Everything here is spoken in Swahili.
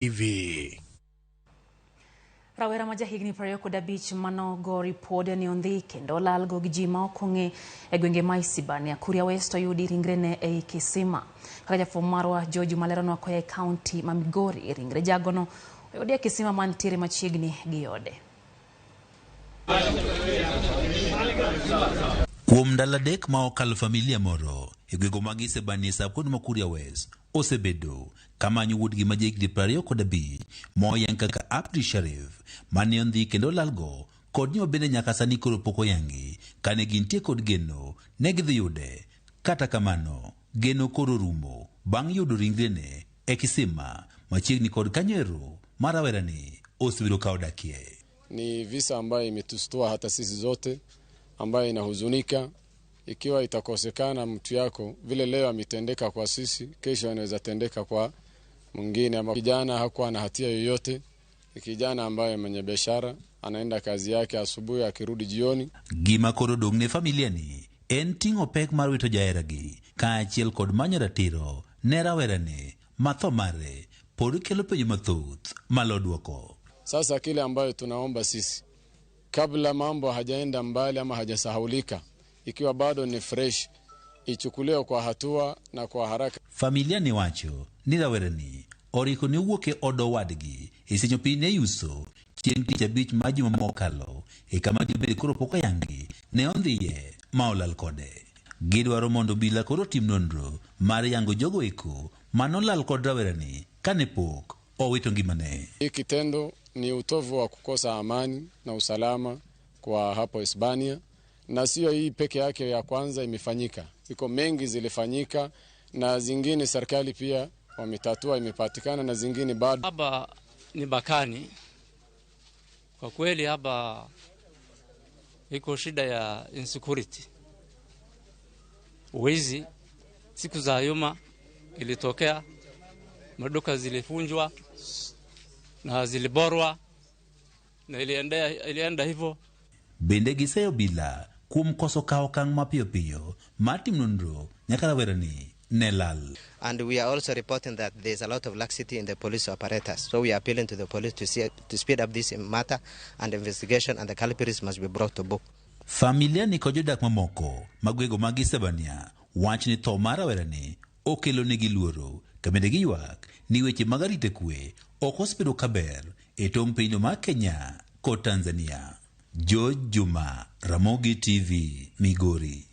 TV. Rawera majahigni prayo koda beach mano go report ni ondi kendo lalgo gijima okonge egwenge maisibani Akuria West yudi ringrene e Kisima. Kaja fomarwa George Malero no akoya county ma Migori ringre jagono yodi Kisima mantiere machiegni giyode. Kuom daladek ma okalo familia moro egwego magise banisa kod Akuria West osebedo kama nyuwudgi majigni prayo koda beach moyen kaka Abdi Sharif mane ondi kendo lalgo kod nyo bende nyaka sani koro poko yangi kane gintie kod geno negidhi yude. Kata kamano geno koro rumo bang' yudo ringrene e Kisima machiegni kod Kanyero marawerani osebiro kaodakie. Ni visa ambayo imetustua hata sisi zote, ambayo inahuzunika. Ikiwa itakosekana mtu yako vile leo ametendeka kwa sisi, kesho anaweza tendeka kwa mwingine. Ama kijana hakuwa na hatia yoyote, kijana ambaye mwenye biashara anaenda kazi yake asubuhi akirudi jioni. Gima koro dongne familia ni en ting'o pek mar wito jaheragi kaachiel kod manyo ratiro ne rawerane matho mare pod kelo penjo mathoth malodwoko. Sasa kile ambayo tunaomba sisi, kabla mambo hajaenda mbali ama hajasahaulika, ikiwa bado ni fresh, ichukuliwe kwa hatua na kwa haraka. Familia ni wacho ni rawerani oriko ni wuoke odo wadgi isenyo pine yuso chieng' tich abich ma juma mokalo kama tibedi koro poko yangi ne ondhiye ma olal kode. Gidwaro mondo bila koro tim nonro mar yango jogo eko manolal kod rawerani kane pok owito ngimane. Hii kitendo ni utovu wa kukosa amani na usalama kwa hapo Hispania, na sio hii peke yake ya kwanza imefanyika. Iko mengi zilifanyika na zingine serikali pia wametatua, imepatikana na zingine bado. Hapa ni Bakani. Kwa kweli hapa iko shida ya insecurity. Wizi siku za nyuma ilitokea, maduka zilifunjwa na ziliborwa na ilienda hivyo. Bende giseyo bila kuom koso kao kang mapiyo piyo matim nonro nyaka rawerani nelal. And we are also reporting that there's a lot of laxity in the police apparatus. So we are appealing to the police to speed up this matter and investigation, and the culprits must be brought to book. Familia ni kojodak mamoko magwego magisebania wach ni tho mar rawerani okelo negi luoro kabende giywak ni weche magarite kwe ok osebedo kaber e tong' pinyno mar Kenya kod Tanzania. George Juma, Ramogi TV, Migori.